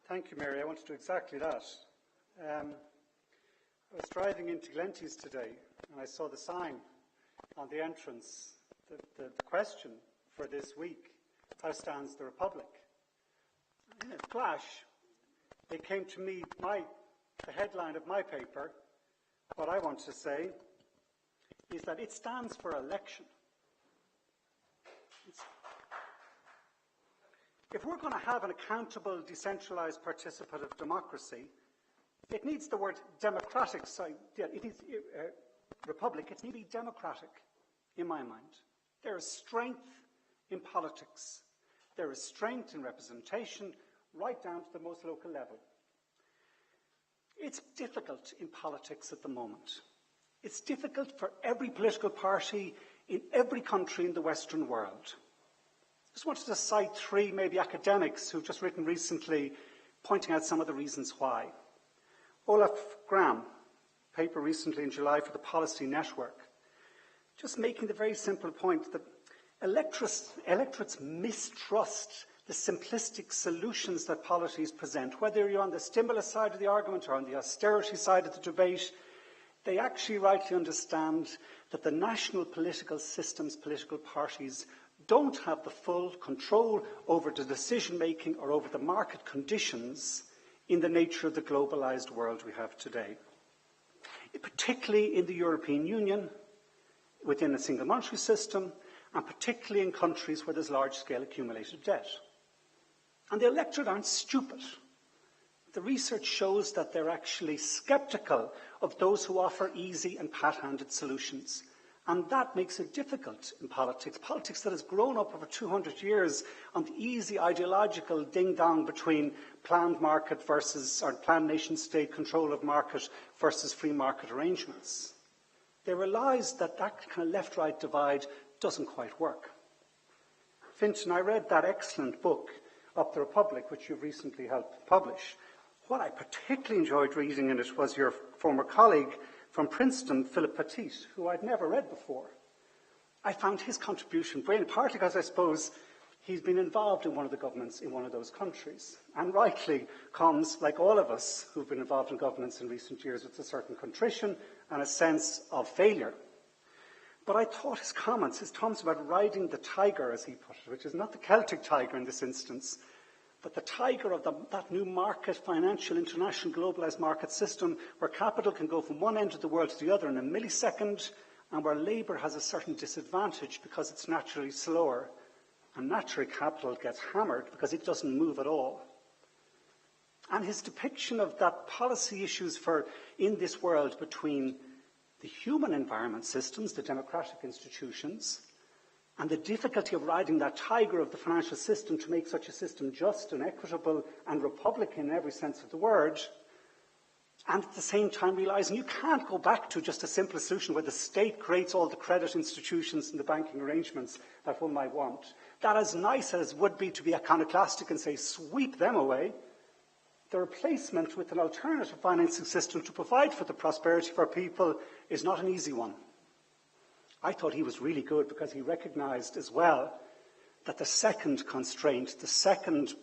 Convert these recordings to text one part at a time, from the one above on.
Thank you, Mary. I want to do exactly that. I was driving into Glenties today and I saw the sign on the entrance, the question for this week, how stands the Republic? In a flash, it came to me, the headline of my paper, what I want to say is that it stands for election. If we're going to have an accountable, decentralized, participative democracy, it needs the word democratic, it needs republic, it needs to be democratic, in my mind. There is strength in politics. There is strength in representation, right down to the most local level. It's difficult in politics at the moment. It's difficult for every political party in every country in the Western world. I just wanted to cite three, maybe academics who've just written recently, pointing out some of the reasons why. Olaf Graham, paper recently in July for the Policy Network, just making the very simple point that electorates mistrust the simplistic solutions that policies present. Whether you're on the stimulus side of the argument or on the austerity side of the debate, they actually rightly understand that the national political systems, political parties, don't have the full control over the decision-making or over the market conditions in the nature of the globalized world we have today. Particularly in the European Union, within a single monetary system, and particularly in countries where there's large-scale accumulated debt. And the electorate aren't stupid. The research shows that they're actually sceptical of those who offer easy and pat-handed solutions. And that makes it difficult in politics. Politics that has grown up over 200 years on the easy ideological ding-dong between planned market versus, or planned nation-state control of market versus free market arrangements. They realise that that kind of left-right divide doesn't quite work. Fintan, I read that excellent book, Up the Republic, which you've recently helped publish. What I particularly enjoyed reading in it was your former colleague from Princeton, Philip Petit, who I'd never read before. I found his contribution brilliant, partly because I suppose he's been involved in one of the governments in one of those countries, and rightly comes, like all of us who've been involved in governments in recent years, with a certain contrition and a sense of failure. But I thought his comments about riding the tiger, as he put it, which is not the Celtic tiger in this instance, but the tiger of that new market, financial, international, globalized market system where capital can go from one end of the world to the other in a millisecond, and where labour has a certain disadvantage because it's naturally slower, and naturally capital gets hammered because it doesn't move at all. And his depiction of that policy issues in this world between the human environment systems, the democratic institutions, and the difficulty of riding that tiger of the financial system to make such a system just and equitable and republican in every sense of the word, and at the same time realising you can't go back to just a simple solution where the state creates all the credit institutions and the banking arrangements that one might want. That, as nice as it would be to be iconoclastic and say, sweep them away, the replacement with an alternative financing system to provide for the prosperity of our people is not an easy one. I thought he was really good because he recognised as well that the second constraint, the second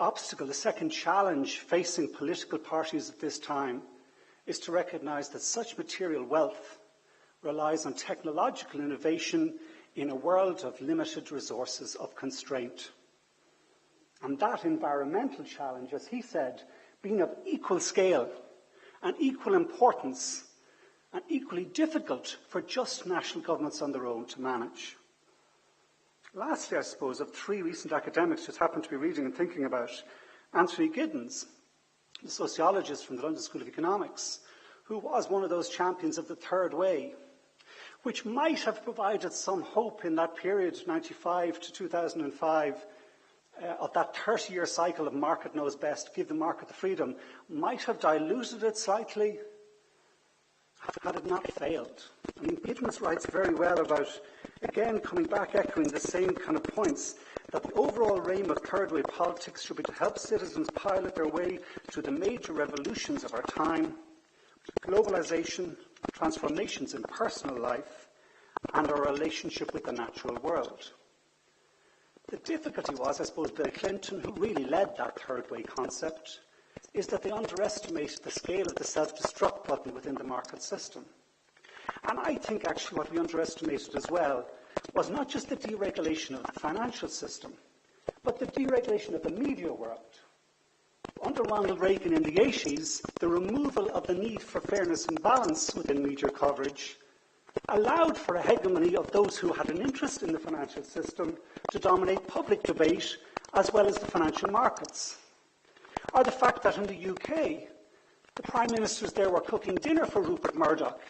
obstacle, the second challenge facing political parties at this time is to recognise that such material wealth relies on technological innovation in a world of limited resources, of constraint. And that environmental challenge, as he said, being of equal scale and equal importance and equally difficult for just national governments on their own to manage. Lastly, I suppose, of three recent academics just happened to be reading and thinking about, Anthony Giddens, the sociologist from the London School of Economics, who was one of those champions of the third way, which might have provided some hope in that period, 95 to 2005, of that 30-year cycle of market knows best, give the market the freedom, might have diluted it slightly had it not failed. I mean, Giddens writes very well about, again, coming back, echoing the same kind of points, that the overall aim of third-way politics should be to help citizens pilot their way through the major revolutions of our time, globalization, transformations in personal life, and our relationship with the natural world. The difficulty was, I suppose, Bill Clinton, who really led that third way concept, is that they underestimated the scale of the self-destruct button within the market system. And I think actually what we underestimated as well was not just the deregulation of the financial system, but the deregulation of the media world. Under Ronald Reagan in the 80s, the removal of the need for fairness and balance within media coverage allowed for a hegemony of those who had an interest in the financial system to dominate public debate as well as the financial markets. Or the fact that in the UK, the prime ministers there were cooking dinner for Rupert Murdoch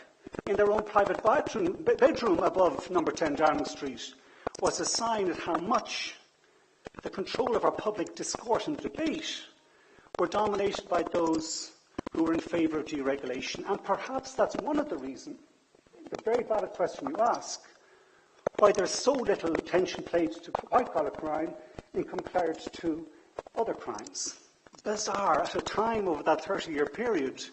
in their own private bedroom above number 10 Downing Street was a sign of how much the control of our public discourse and debate were dominated by those who were in favour of deregulation. And perhaps that's one of the reasons, the very valid question you ask, why there's so little attention paid to white-collar crime in compared to other crimes. Bizarre, at a time over that 30-year period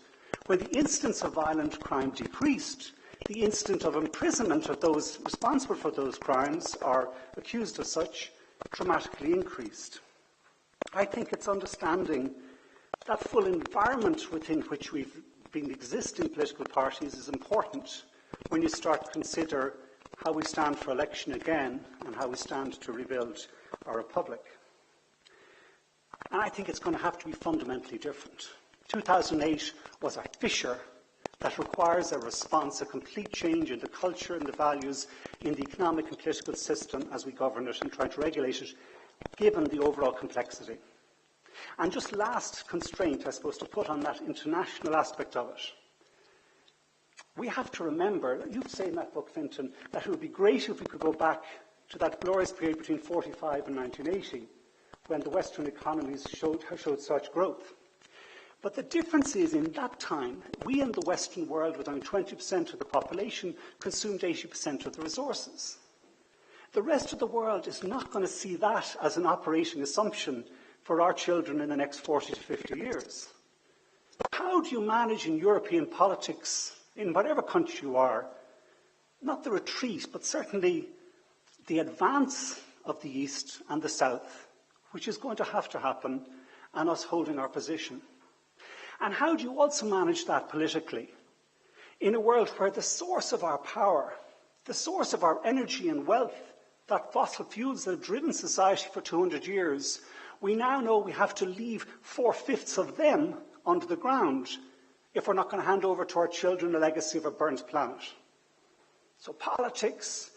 when the instance of violent crime decreased, the instance of imprisonment of those responsible for those crimes or accused of such dramatically increased. I think it's understanding that full environment within which we've been existing political parties is important when you start to consider how we stand for election again and how we stand to rebuild our republic. And I think it's going to have to be fundamentally different. 2008 was a fissure that requires a response, a complete change in the culture and the values in the economic and political system as we govern it and try to regulate it, given the overall complexity. And just last constraint, I suppose, to put on that international aspect of it. We have to remember, you've said in that book, Fintan, that it would be great if we could go back to that glorious period between 1945 and 1980, when the Western economies showed such growth. But the difference is, in that time, we in the Western world, with only 20% of the population, consumed 80% of the resources. The rest of the world is not going to see that as an operating assumption for our children in the next 40 to 50 years. How do you manage in European politics, in whatever country you are, not the retreat, but certainly the advance of the East and the South, which is going to happen, and us holding our position? And how do you also manage that politically in a world where the source of our power, the source of our energy and wealth, that fossil fuels that have driven society for 200 years, we now know we have to leave 4/5 of them under the ground if we're not going to hand over to our children a legacy of a burnt planet. So politics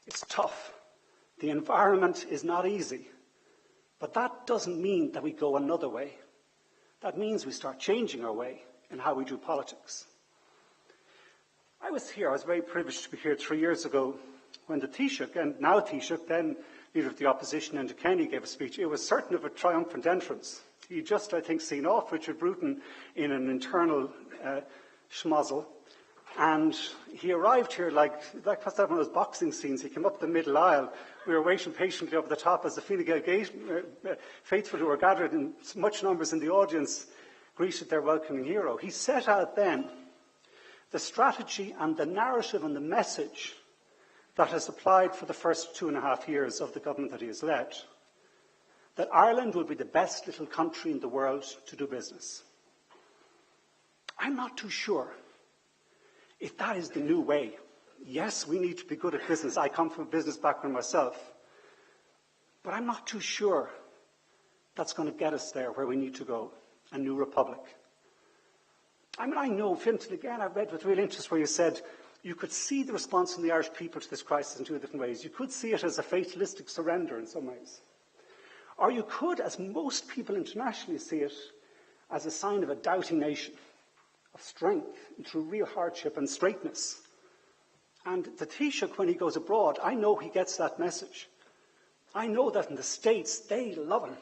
is tough. The environment is not easy. But that doesn't mean that we go another way. That means we start changing our way in how we do politics. I was very privileged to be here 3 years ago when the Taoiseach, and now Taoiseach, then leader of the opposition, Enda Kenny, gave a speech. It was certain of a triumphant entrance. He just, I think, seen off Richard Bruton in an internal schmozzle. And he arrived here like one of those boxing scenes. He came up the middle aisle. We were waiting patiently over the top as the Fine Gael faithful who were gathered in much numbers in the audience greeted their welcoming hero. He set out then the strategy and the narrative and the message that has applied for the first 2.5 years of the government that he has led, that Ireland will be the best little country in the world to do business. I'm not too sure if that is the new way. Yes, we need to be good at business. I come from a business background myself. But I'm not too sure that's going to get us there where we need to go, a new republic. I mean, I know, Fintan, again, I read with real interest where you said you could see the response from the Irish people to this crisis in 2 different ways. You could see it as a fatalistic surrender in some ways. Or you could, as most people internationally see it, as a sign of a doubting nation, of strength through real hardship and straightness. And the Taoiseach, when he goes abroad, I know he gets that message. I know that in the States, they love him.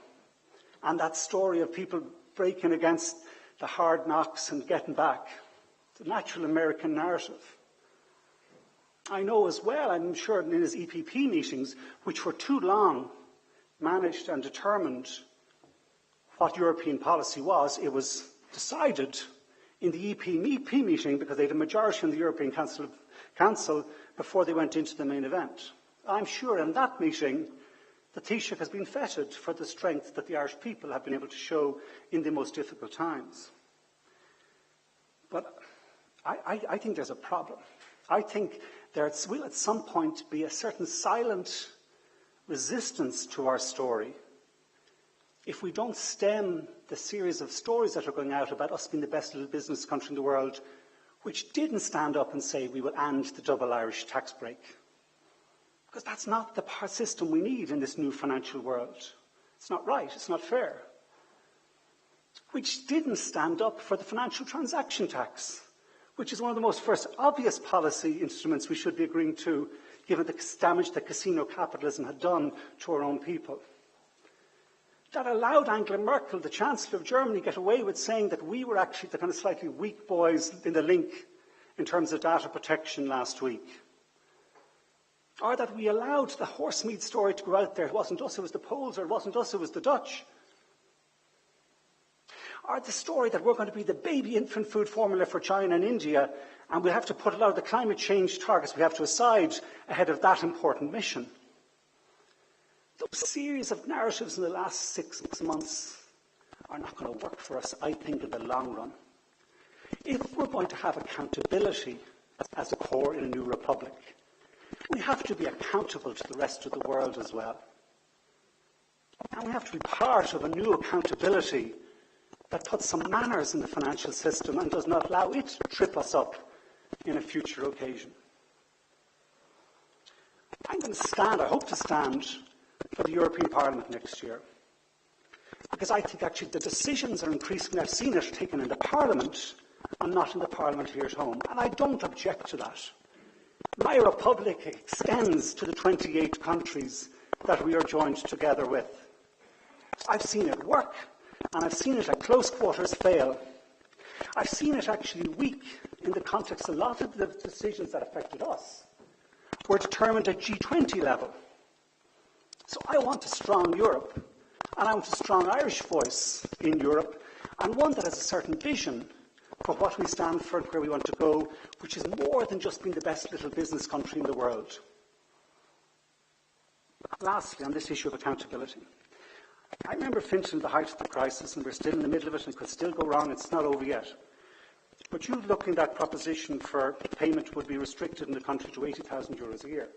And that story of people breaking against the hard knocks and getting back, the natural American narrative. I know as well, I'm sure in his EPP meetings, which for too long managed and determined what European policy was, it was decided in the EP meeting because they had a majority in the European Council before they went into the main event. I'm sure in that meeting, The Taoiseach has been feted for the strength that the Irish people have been able to show in the most difficult times. But I think there's a problem. I think there will at some point be a certain silent resistance to our story if we don't stem the series of stories that are going out about us being the best little business country in the world, which didn't stand up and say we will end the double Irish tax break. Because that's not the system we need in this new financial world. It's not right, it's not fair. Which didn't stand up for the financial transaction tax, which is one of the most first obvious policy instruments we should be agreeing to, given the damage that casino capitalism had done to our own people. That allowed Angela Merkel, the Chancellor of Germany, get away with saying that we were actually the kind of slightly weak boys in the link in terms of data protection last week. Or that we allowed the horsemeat story to go out there. It wasn't us, it was the Poles, or it wasn't us, it was the Dutch. Or the story that we're going to be the baby infant food formula for China and India, and we'll have to put a lot of the climate change targets we have to aside ahead of that important mission. Those series of narratives in the last 6 months are not going to work for us, I think, in the long run. If we're going to have accountability as a core in a new republic, we have to be accountable to the rest of the world as well. And we have to be part of a new accountability that puts some manners in the financial system and does not allow it to trip us up in a future occasion. I'm going to stand, I hope to stand, for the European Parliament next year. Because I think actually the decisions are increasingly, I've seen it taken in the Parliament and not in the Parliament here at home. And I don't object to that. My republic extends to the 28 countries that we are joined together with. I've seen it work, and I've seen it at close quarters fail. I've seen it actually weak in the context. A lot of the decisions that affected us were determined at G20 level. So I want a strong Europe, and I want a strong Irish voice in Europe, and one that has a certain vision for what we stand for and where we want to go, which is more than just being the best little business country in the world. Lastly, on this issue of accountability, I remember Fintan at the height of the crisis, and we're still in the middle of it and could still go wrong, it's not over yet. But you looking at that proposition for payment would be restricted in the country to €80,000 a year.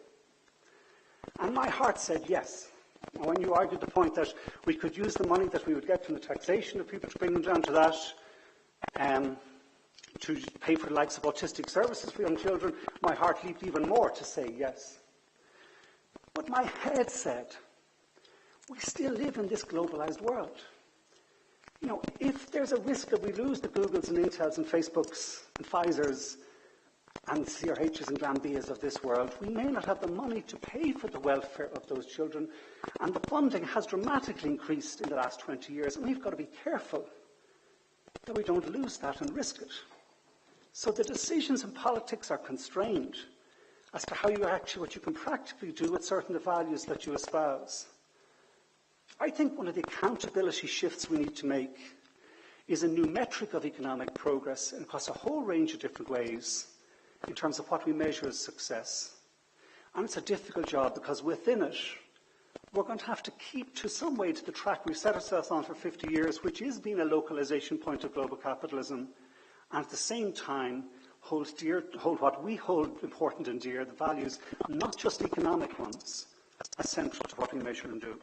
And my heart said yes. And when you argued the point that we could use the money that we would get from the taxation of people to bring them down to that, to pay for the likes of autistic services for young children, my heart leaped even more to say yes. But my head said, we still live in this globalized world. You know, if there's a risk that we lose the Googles and Intels and Facebooks and Pfizers and CRHs and Gambias of this world, we may not have the money to pay for the welfare of those children, and the funding has dramatically increased in the last 20 years, and we've got to be careful that we don't lose that and risk it. So the decisions in politics are constrained as to how you actually, what you can practically do with certain of the values that you espouse. I think one of the accountability shifts we need to make is a new metric of economic progress across a whole range of different ways in terms of what we measure as success. And it's a difficult job because within it, we're going to have to keep to some way to the track we've set ourselves on for 50 years, which is being a localization point of global capitalism, and at the same time hold what we hold important and dear, the values, not just economic ones, as central to what we measure and do.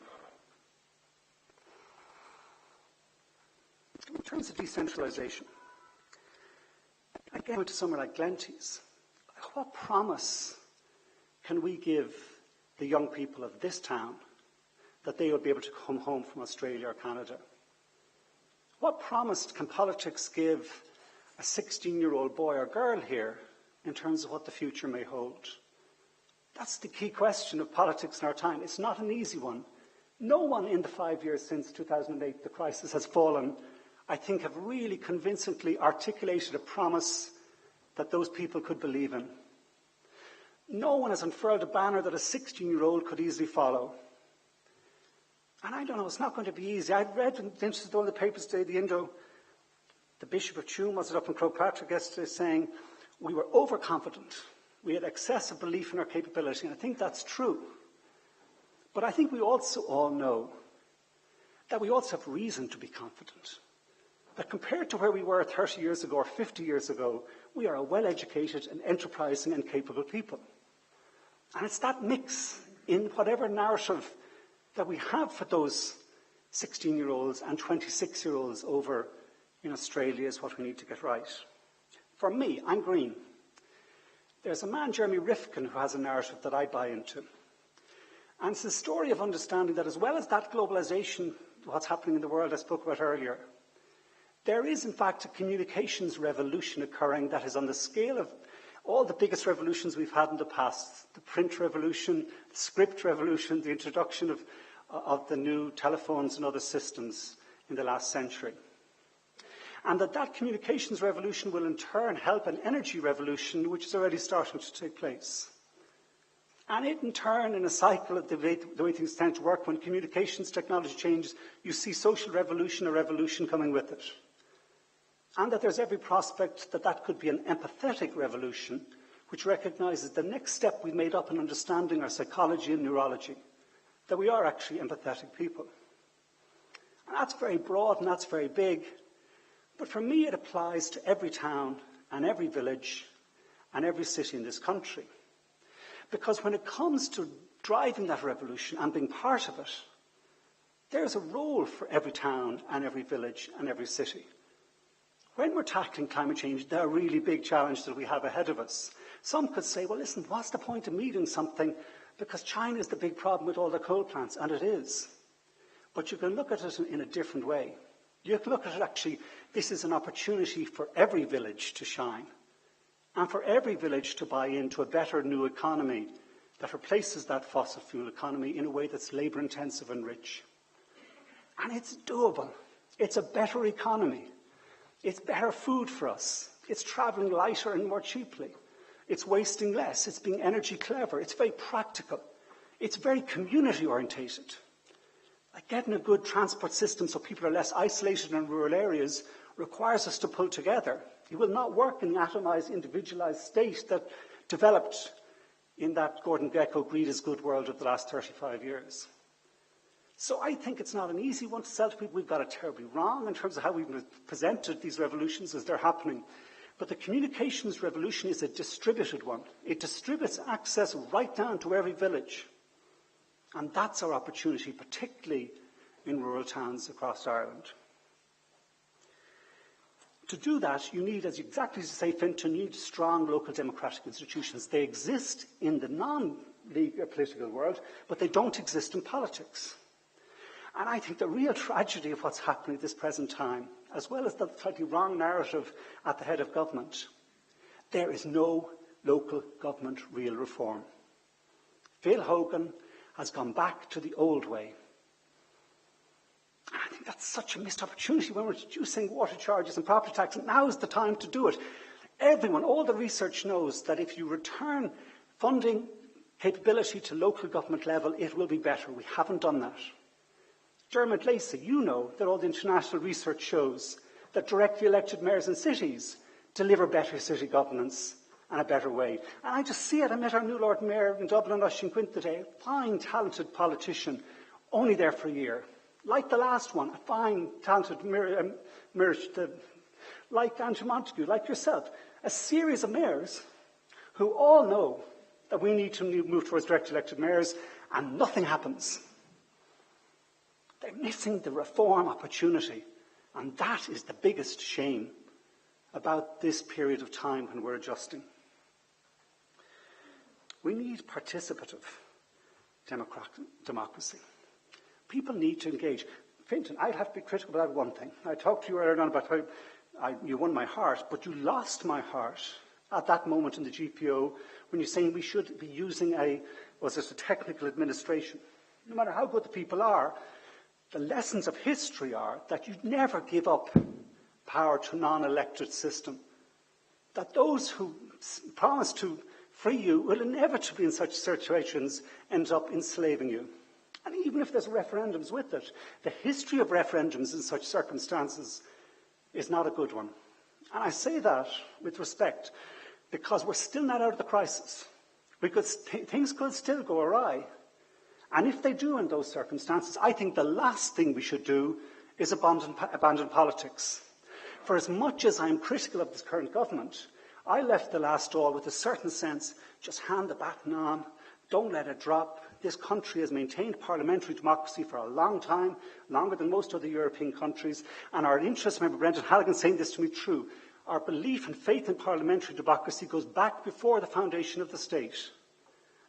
In terms of decentralisation, again, to somewhere like Glenties, what promise can we give the young people of this town that they will be able to come home from Australia or Canada? What promise can politics give a 16-year-old boy or girl here in terms of what the future may hold? That's the key question of politics in our time. It's not an easy one. No one in the 5 years since 2008, the crisis has fallen, I think have really convincingly articulated a promise that those people could believe in. No one has unfurled a banner that a 16-year-old could easily follow. And I don't know, it's not going to be easy. I read in one of the papers today, the Bishop of Tuam, was it up in Croagh Patrick yesterday, saying we were overconfident. We had excessive belief in our capability, and I think that's true. But I think we also all know that we also have reason to be confident. That compared to where we were 30 years ago or 50 years ago, we are a well-educated and enterprising and capable people. And it's that mix in whatever narrative that we have for those 16-year-olds and 26-year-olds over in Australia is what we need to get right. For me, I'm green. There's a man, Jeremy Rifkin, who has a narrative that I buy into. And it's a story of understanding that as well as that globalization, what's happening in the world I spoke about earlier, there is in fact a communications revolution occurring that is on the scale of all the biggest revolutions we've had in the past. The print revolution, the script revolution, the introduction of the new telephones and other systems in the last century. And that communications revolution will in turn help an energy revolution which is already starting to take place. And it in turn, in a cycle of the way things tend to work, when communications technology changes, you see social revolution or revolution coming with it. And that there's every prospect that that could be an empathetic revolution which recognises the next step we've made up in understanding our psychology and neurology, that we are actually empathetic people. And that's very broad and that's very big, but for me it applies to every town and every village and every city in this country. Because when it comes to driving that revolution and being part of it, there's a role for every town and every village and every city. When we're tackling climate change, there are really big challenges that we have ahead of us. Some could say, well, listen, what's the point of me doing something? Because China is the big problem with all the coal plants, and it is. But you can look at it in a different way. You can look at it actually, this is an opportunity for every village to shine, and for every village to buy into a better new economy that replaces that fossil fuel economy in a way that's labour-intensive and rich. And it's doable. It's a better economy. It's better food for us. It's travelling lighter and more cheaply. It's wasting less. It's being energy clever. It's very practical. It's very community orientated. Like getting a good transport system so people are less isolated in rural areas requires us to pull together. It will not work in the atomised, individualised state that developed in that Gordon Gekko greed is good world of the last 35 years. So I think it's not an easy one to sell to people. We've got it terribly wrong in terms of how we've presented these revolutions as they're happening. But the communications revolution is a distributed one. It distributes access right down to every village. And that's our opportunity, particularly in rural towns across Ireland. To do that, you need, exactly as you say, Fintan, you need strong local democratic institutions. They exist in the non-legal political world, but they don't exist in politics. And I think the real tragedy of what's happening at this present time, as well as the slightly wrong narrative at the head of government, there is no local government real reform. Phil Hogan has gone back to the old way. And I think that's such a missed opportunity when we're reducing water charges and property tax. And now is the time to do it. Everyone, all the research knows that if you return funding capability to local government level, it will be better. We haven't done that. Dermot Lacey, you know that all the international research shows that directly elected mayors in cities deliver better city governance and a better way. And I just see it. I met our new Lord Mayor in Dublin, Oisin Quint, today, a fine, talented politician, only there for a year. Like the last one, a fine, talented like Andrew Montague, like yourself, a series of mayors who all know that we need to move towards direct elected mayors, and nothing happens. They're missing the reform opportunity, and that is the biggest shame about this period of time when we're adjusting. We need participative democracy. People need to engage. Fintan, I'd have to be critical about one thing. I talked to you earlier on about how you won my heart, but you lost my heart at that moment in the GPO when you're saying we should be using a technical administration. No matter how good the people are, the lessons of history are that you never give up power to a non-elected system. That those who promise to free you will inevitably in such situations end up enslaving you. And even if there's referendums with it, the history of referendums in such circumstances is not a good one. And I say that with respect because we're still not out of the crisis. Things could still go awry. And if they do in those circumstances, I think the last thing we should do is abandon politics. For as much as I'm critical of this current government, I left the last straw with a certain sense, just hand the baton on, don't let it drop. This country has maintained parliamentary democracy for a long time, longer than most other European countries, and our interest, remember Brendan Halligan saying this to me, true, our belief and faith in parliamentary democracy goes back before the foundation of the state.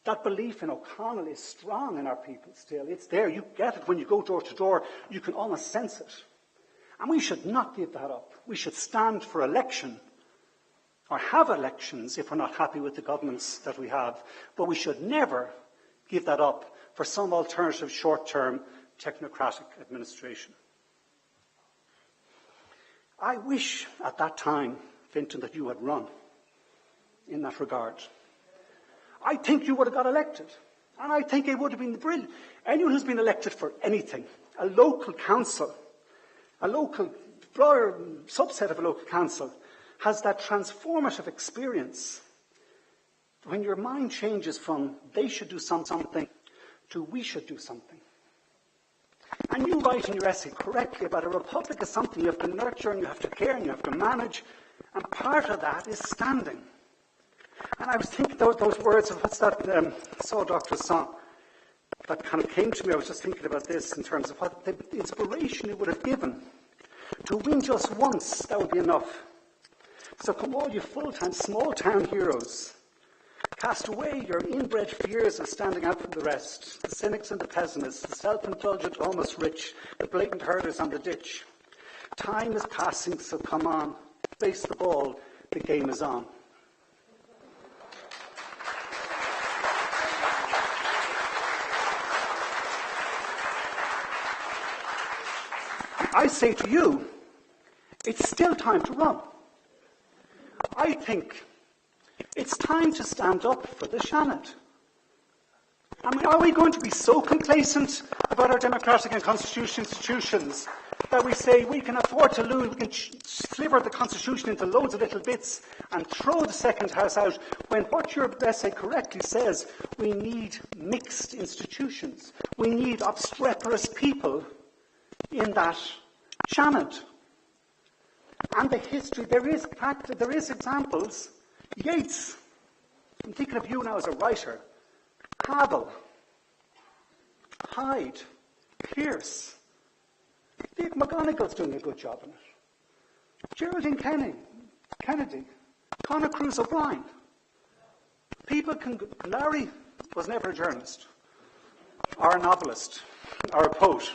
That belief in O'Connell is strong in our people still. It's there. You get it when you go door to door. You can almost sense it. And we should not give that up. We should stand for election, or have elections if we're not happy with the governments that we have. But we should never give that up for some alternative short-term technocratic administration. I wish at that time, Fintan, that you had run in that regard. I think you would have got elected. And I think it would have been brilliant. Anyone who's been elected for anything, a local council, a local, broader subset of a local council, has that transformative experience when your mind changes from they should do something to we should do something. And you write in your essay correctly about a republic is something you have to nurture and you have to care and you have to manage, and part of that is standing. And I was thinking those words of what's that, saw Dr. Song, that kind of came to me. I was just thinking about this in terms of what the inspiration it would have given. To win just once, that would be enough. So come all you full-time small-town heroes, cast away your inbred fears of standing out from the rest, the cynics and the pessimists, the self-indulgent almost rich, the blatant herders on the ditch. Time is passing, so come on, face the ball, the game is on. I say to you, it's still time to run. I think it's time to stand up for the Seanad. I mean, are we going to be so complacent about our democratic and constitutional institutions that we say we can afford to lose, we can sliver the Constitution into loads of little bits and throw the second house out, when what your essay correctly says, we need mixed institutions. We need obstreperous people in that Seanad. And the history, there is examples. Yeats, I'm thinking of you now as a writer. Havel, Hyde, Pearce. Dave McGonagall's doing a good job in it. Geraldine Kennedy, Conor Cruise O'Brien. Larry was never a journalist, or a novelist, or a poet.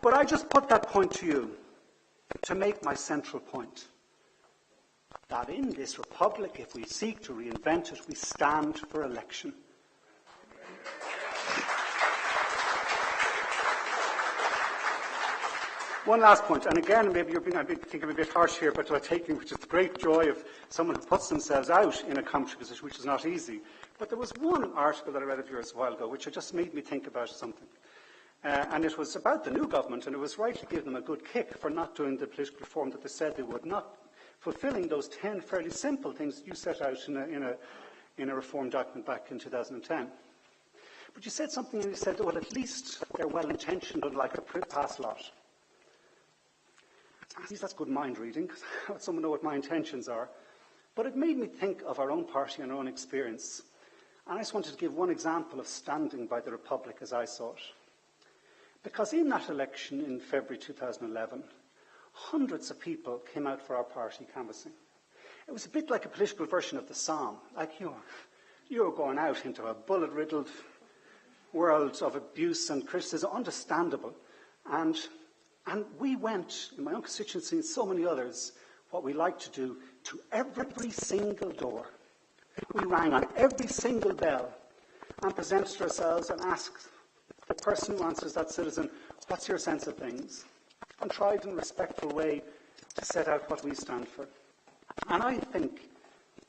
But I just put that point to you to make my central point. That in this republic, if we seek to reinvent it, we stand for election. One last point, and again, maybe I'm thinking a bit harsh here, but which is the great joy of someone who puts themselves out in a country position, which is not easy. But there was one article that I read of yours a while ago, which just made me think about something. And it was about the new government, and it was right to give them a good kick for not doing the political reform that they said they would, not fulfilling those 10 fairly simple things you set out in a reform document back in 2010. But you said something, and you said, well, at least they're well-intentioned, unlike a pass lot. At least that's good mind reading, because I let someone know what my intentions are. But it made me think of our own party and our own experience. And I just wanted to give one example of standing by the Republic as I saw it. Because in that election in February 2011, hundreds of people came out for our party canvassing. It was a bit like a political version of the Psalm. Like you were going out into a bullet-riddled world of abuse and criticism, understandable. And we went, in my own constituency and so many others, what we like to do, to every single door. We rang on every single bell and presented ourselves and asked the person who answers, that citizen, what's your sense of things? And tried in a respectful way to set out what we stand for. And I think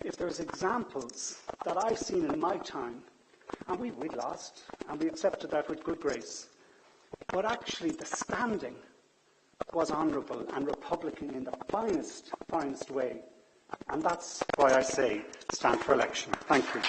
if there's examples that I've seen in my time, and we lost, and we accepted that with good grace, but actually the standing was honourable and republican in the finest way. And that's why I say stand for election. Thank you.